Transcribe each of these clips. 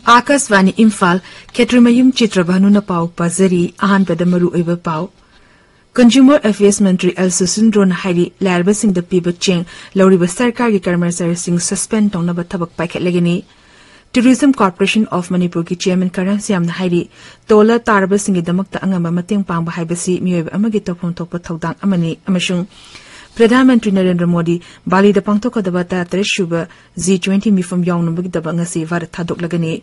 Akashvani Imphal, Ksh.Chitrabhanu na pau pazari ahan pedamaru eba pau. Consumer Affairs Ministry Al-Susundron Hairi Larba Singh the Piba Cheng, Lauriba Sarkar ki Karmasar Singh suspend tong na batabak paket lagani. Tourism Corporation of Manipur ki Chairman Kiran Siam Hairi, Tola Tarba Singh damakta angama mating pang bahibasi miyob amagi topon topo tawdang amani amashung. Pradhanmantri Narendra Modi, Bali da pangtoka dabata Treshuba Z20 mifam yaung nabagi dabangasi varat thadok lagani.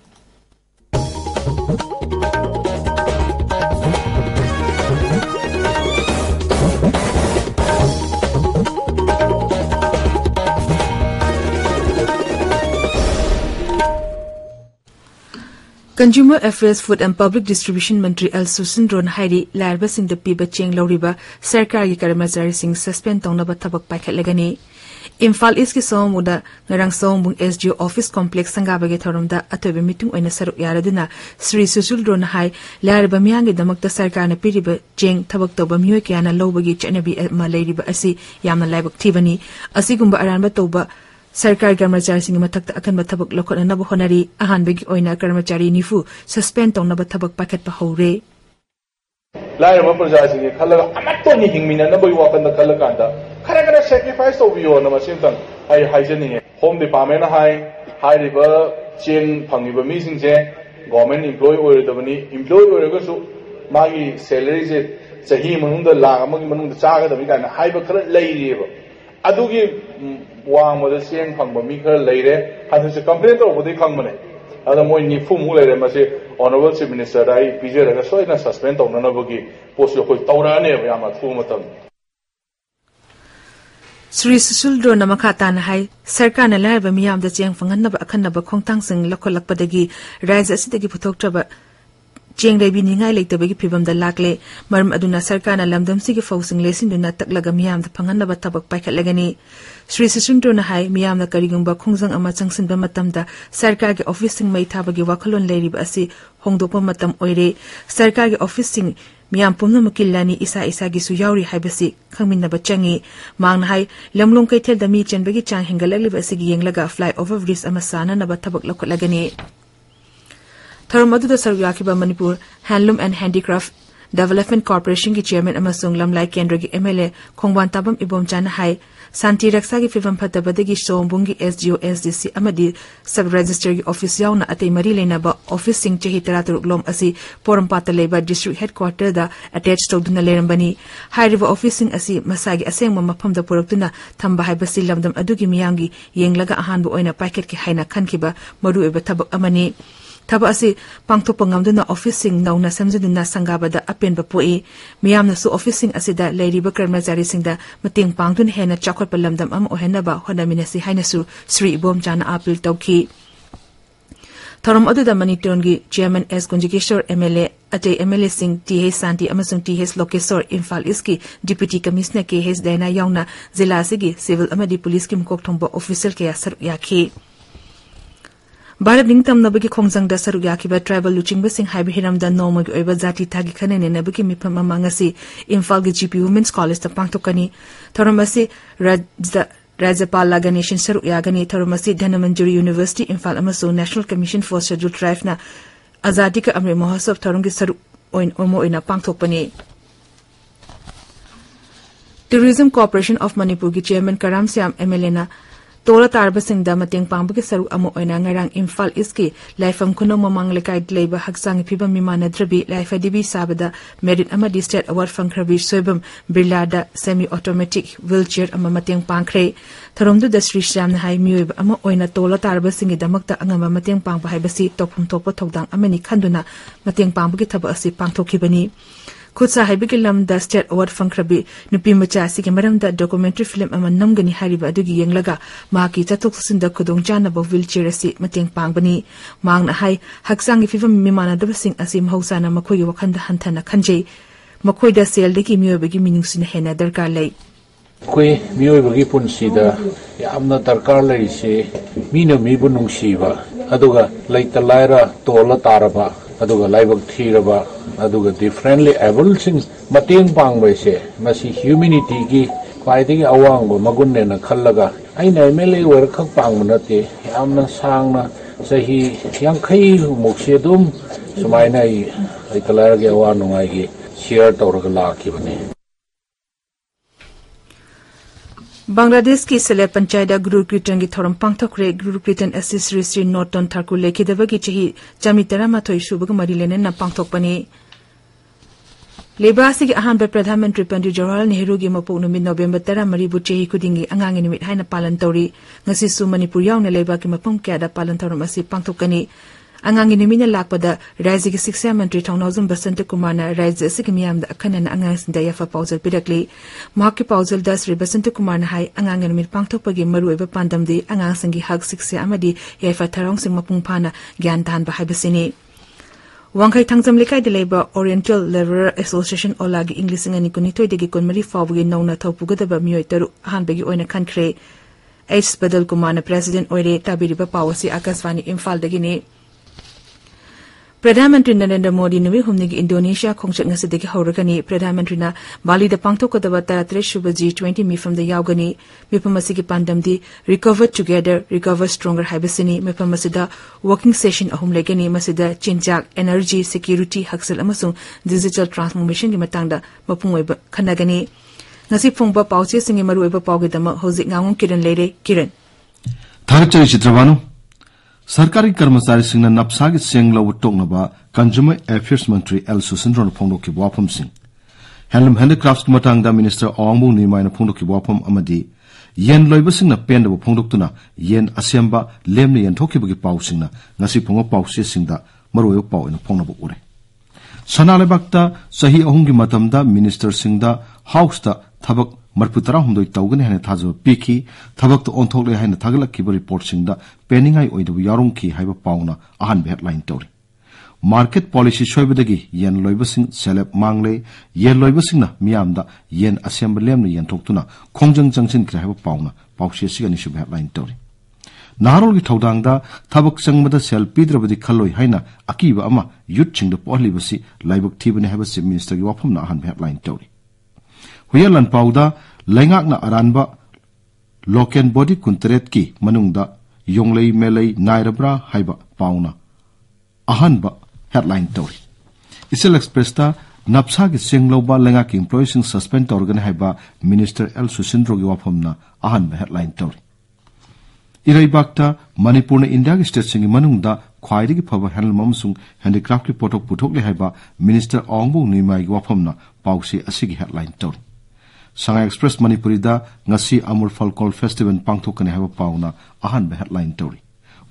Consumer Affairs, Food and Public Distribution Ministry Al-Susundron Hairi Larba Singh the Piba Cheng Lauriba Sarkar ki Karmasari Singh suspend tong na batabak paket lagani. Imphal East ki Somuda ngarang Sombung SGO Office Complex Sangabagi Thorumda atobe meeting oina saruk yaraduna Sri Susundron Hai Larba miyangi damakta Sarkar na piriba Cheng tabak toba miyoy kaya na lowbagi chanabi ma lairiba asi yamna laibak tibani asigumba aranba toba Sarkar Karmachari Singh matakta akan batabak lokot na nabu honari ahan bagi oina Karmachari nifu suspend tong na batabak paket pa haure. Lair mo Karmachari Singh khalaga amatto ni hingmina na boy wakan na khalakanda khara sacrifice to biyo na masintang ai haijani home department hai river chain phangiba mi singje government employee oiredabani employee oiregasu magi salary je sahi manungda lakh amagi manungda chaga dabi kana haiba khara leireba adugi wang mo siang phangba mi khara leire hadu complaint tawbudi khangmane ada moi ni fumu leire mase honorable chief minister ai pijeraga soina suspend tawna bagi post yo koi tawrane yama thu matam Sri Susundron na makata na hai Sarkar na larba miyam da cheng fangan na ba akan na ba khongtang sing lakolak padagi raisa asidagi puthok traba Cheng Rebi Ningai Lake the Big Pibam the Lakle, Marum Aduna Sarkana Lamdam Sigi Fosing Lesin do not Taklaga Miam the Pangana Tabak Packet Legani. Sri Susundrona Hai, Miam the Karigumba Kungzang Amatsang Bamatamda, Sarkagi officing May Tabagi Wakalon Lady Basi, Hongdopa Matam Oire, Sarkagi officing Miam Pumna Makilani Isa Isagi Suyauri Hibasi, Kamina Bachangi, Mang Hai, Lamlung Kaitel the Meech and Bagi Chang Hingalali Basigi Yang Laga fly over Vris Amasana Nabatabak Lokolagani. Tharamadu da Saryakiba Manipur Handloom and Handicraft Development Corporation ki Chairman Amasung Lamlai Kendra ki MLA Khongwan Tabam Ibom Chana Hai Santi Raksa ki Fivam Patabadagi Sombungi SGO SDC Amadi Sub Register ki Office Yauna Ate Mari Lena Office Sing Chehitaratur Lom Asi Porampata Leba District Headquarter da attached to Duna Lerambani High River Office Sing Asi Masagi Aseng Mapam da Poraktuna Tamba Hai Basi Lamdam Adugi Miyangi Yenglaga Ahan Bu Oina Packet ki Haina Kankiba Maru Eba Tabak Amani Taba asi pangthopa ngamduna officing nauna samjuduna sangabada apenba poi miyamna su officing asida leiriba karmachari singda mating pangdun hena chakhot palamdam am ohenaba honaminasi hainasu Sri Ibom Jana appeal tawki Tharam aduda Manitongi Chairman S Gunjikeshwar MLA Ajay MLA Singh TH Santi amasung TH Lokeswar Imphal Iski Deputy Commissioner KH Daina Yauna Zilla Sigi Civil Amadi Police Kim Kokthongba Official Kaya Saruyaki Bharat Ningtam Nabaki Khongjang da Saruyakiba Tribal Luching Basing Haibi Hiram da Nomag Oiba Zati Tagi Kanene Nabaki Mipam Amangasi Imphal GP Women's College da Pangtokani Thoramasi Rajapal Laganation Saruyagani Thoramasi Dhanamanjuri University Imphal Amaso National Commission for Scheduled Tribe na Azadika Amri Mahasab Thorangi Saru Oin Omo Ina Pangtokani Tourism Corporation of Manipur ki Chairman Karam Siam MLA na Tola Tarba Singh da Mating Pambaki Saru Amo Oina Ngarang Imphal Iski Laifam Kuno Mamang Lekai Labor Haksang Piba Mimana Drabi Laifa Dibi Sabada Merit Amadi State Award Fankrabi Soibam Brilada Semi-Automatic Wheelchair Ama Mating Pankre Tharumdu da Sri Shyam Hai Muyub Ama Oina Tola Tarba Singh Damakta Angama Mating Pangba Haibasi Topum Topa Togdang Amani Kanduna Mating Pambaki Taba Asi Pangtokibani Kutsa Haibiki Lam da State Award Fankrabi Nupi Macha Sigi Maram da documentary film ama namgani hariba adugi yenglaga maki chatok sinda kudong jana ba wheelchair asi mating pangbani mangna hai haksang fifam mimana dabasing asi mahausa na makoi gi wakhanda hantana khanjei makoi da sel deki miyobagi minungsina hena darkar lei Koi mioi bagi punsida yamna darkar laise mina mibu nungsiba aduga laita laira tola taraba aduga laibak thiraba aduga differently able sing mateng pangbaise masi humanity gi kwaidagi awangba magunne na khallaga aina mele wer khak pangmanate yamna sangna sahi yankhai mukse dum sumaina ai laita laira gi awa nungai gi share tawraga lakibane Bangladesh की celeb panchayat गुरु कीर्तन की theorem पांगथोखरे गुरु कीर्तन accessory Shri नोटन थारकु लेखिदबगी चही चामी 13 सुबग मरी लेने पांगथोकपनी लेबासी की अहानब प्रधानमंत्री पंडित जवाहरलाल नेहरू की मपोक नुमित नवेम्बर 13 चही खुदिंगी अंगांगी नुमित हाइना पालन तौरी ngasisu मणिपुर यावने लेबा की मफम क्यादा पालन थोरम असि पांगथोकनी अंगांगी नुमित लाकपदा राज्य की शिक्षा मंत्री थौनाजुम बसंत कुमार ने राज्य से मियामदा अखनन अंगांसिंदा यफा पाउजल पिरकली माकी पाउजल दा श्री बसंत कुमार ने हाई अंगांगी नुमित पांगथोकपगी मरुएबा पांदमदी अंगांसिंगी हक शिक्षा अमदी यफा थरौंसिंग मपुंग फाना ज्ञान दानबा हाइबसिनी वांखै थांजम लेखाइदा लेबा ओरिएंटल लेबरर एसोसिएशन ओलागी इंग्लिशिंग अनि कुनिथोइदगी कुनमरी फावगी नौना थौपुगदबा मियोय तरु अहानबगी ओइना खनख्रे एच बदल कुमार ने प्रेसिडेंट ओइरे ताबिरिबा पावसी आकाशवाणी इम्फाल दगिनी प्रधानमंत्री नरेंद्र मोदी नुमी हुमनी इंडोनेशिया खोंगचक ngasi हौरगनी प्रधानमंत्री ना बाली द पांगथोकदबा 33 सुब G20 मिफम द यावगनी मिफम असि पांडमदी रिकवर टुगेदर रिकवर स्ट्रोंगर हाइबसिनी मिफम असि वर्किंग सेशन अहुम लेगनी मसिदा चिंजाक एनर्जी सिक्योरिटी हक्सल अमसुंग डिजिटल ट्रांसफॉर्मेशन की मतंगदा मपुंग खनगनी ngasi phongba pauche singi maru eba paugedama hozik ngangom kiran leire kiran Ksh.Chitrabhanu सरकारी कर्मचारी सिंह नपसा की सेंग लव टोकनबा कंज्यूमर अफेयर्स मंत्री एल सुसिंद्रोन फोंदोकी वाफम सिंह हैंडलूम हैंडीक्राफ्ट की मतंगदा मिनिस्टर ओंगबू निमायन फोंदोकी वाफम अमदी येन लोइबसिंग पेंडब फोंदोक्तुना येन असेंबा लेमने यंथोकीबगी पाउसिंग ngasi फोंगो पाउसे सिंगदा मरुयो पाउन फोंनबो उरे सनालेबाक्ता सही अहुंगी मतमदा मिनिस्टर सिंगदा हाउसदा थबक मरपुतरा हुंदोई तौगने हैने थाजब पीखी थबक तो ओंथोकले हैने थागलक्कीबा report सिंगदा पेनिंगाई ओइदबु यारुंखी हाइबा पाउना Ahaan headline तौरी market policy सोइबदगी येन लोइबसिंग सेलेब मांगले येन लोइबसिंगना मियामदा येन असेंबलेमने यंथोक्तुना खोंजंग जंगसिनख्रे हाइबा पाउना पाउसेसिगनि सुब हेडलाइन तौरी नारोल की थौदांगदा थबक चंगमदा सेल पीद्रबदी खल्लोई हाइना अकीबा अमा युथ सिंगदा पोहलिबसी लाइबक थीबने हाइबा चिफ मिनिस्टर की वाफमना अहान हेडलाइन तौरी हुयलन पाउदा लैंगाकना अरानबा लोकेन बॉडी कुंतरेट की मनुंगदा योंगलई मेलई नायरब्रा हाइबा पाउना अहानबा हेडलाइन तौरी इसेल एक्सप्रेसता नपसा की सिंगलौबा लैंगा की एम्प्लॉयसिंग सस्पेंड तौरगने हाइबा मिनिस्टर एल सुसिंद्रो की वाफमना अहानबा हेडलाइन तौरी इरैबाक्ता मणिपुर ने इंडिया की स्टेट सिंगी मनुंगदा ख्वाइदगी फबा हैंडलूम अमसुंग हैंडीक्राफ्ट की पोटोक पुथोकले हाइबा मिनिस्टर ओंगबू निमाई की वाफमना पाउसे असिगी headline तौरी Shanghai Express Manipurida ngasi Amur Falkol Festival pangthokane haiba pauna ahanba headline tori.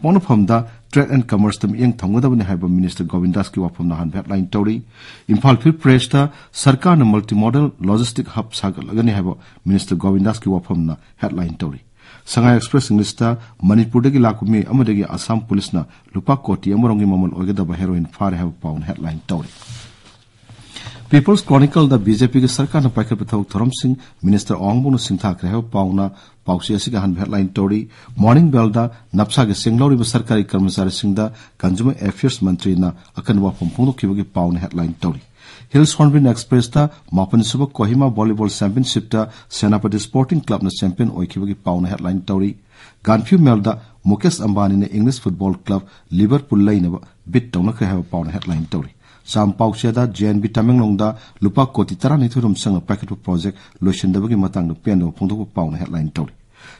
Ponofamda Trade and Commerce tam yeng thamgadabane haiba Minister Govindas ki wapamna ahanba headline tori. Imphal Phil Presta Sarkar na multimodal logistic hub sagalagane haiba Minister Govindas ki wapamna headline tori. Shanghai Express Englishta Manipur dagi lakumi amadagi Assam Police na lupa koti amarongi mamal oigedaba heroin fare haiba pauna headline tori. People's Chronicle the BJP के सरकार ने पाइकर पथाउ थरम Singh minister ओंगबू सिंथा क्रेह पाउना पाउसी असिगा हन headline Tori morning bell दा नपसा के सिंगलौरी सरकारी कर्मचारी सिंह दा consumer affairs मंत्री ना अकनवा फंफुंगो किबगी पाउना हेडलाइन टोरी हिल्स हॉर्नबिल एक्सप्रेस दा मापन सुब कोहिमा वॉलीबॉल चैंपियनशिप दा सेनापति स्पोर्टिंग क्लब ने चैंपियन ओइकिबगी पाउना हेडलाइन टोरी गानफ्यू मेल दा मुकेश अंबानी ने इंग्लिश फुटबॉल क्लब लिवरपूल लाइनबा बिट तौना क्रेह पाउना हेडलाइन टोरी Sam Paucheda JNB Tamenglongda Lupa Koti Taraniturum Sang Packet Project Lushendabagi Matang the Piano Punto Pound headline tori.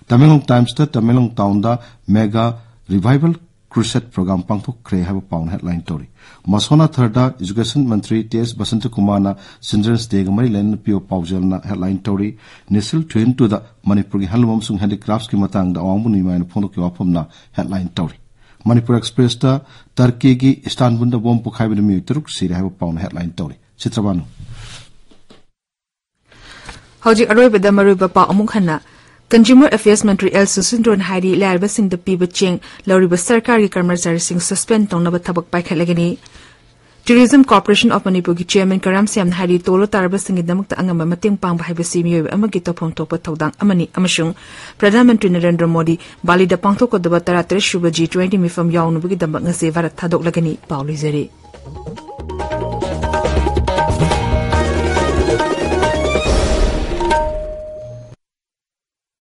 Tamenglong Times the Tamenglong Town da Mega Revival Crusade Program Pangto Cray have a pound headline tori. Masona Thirda Education Mantri T.S. Basanta Kumana Children's Day Maryland Pio Paujelna headline tori. Nisil twin to the Manipuri Halmum Sung Handicrafts Kimatang the Awambunima and Ponto Kiwapumna headline tori. Manipur Express ta Turkey ki Istanbul da bomb pukhaibe mi turuk sire have pawn headline tori Chitrabhanu Hoji Aroy beda maru ba amukhanna Consumer Affairs Ministry El Susindron Haidi larba sing the piba ching lori ba sarkari karmachari sing suspend tong na ba thabak pai khalagani Tourism Corporation of Manipur ki Chairman Karam Siam hari tolo taraba singidamukta angamba mateng pangba haibasi miyoy amagi topong topa tawdang amani amashung Pradhan Mantri Narendra Modi Bali da pangthokodaba 33 suba G20 mifam yawnubagi dambak ngase varat thadok lagani paulizari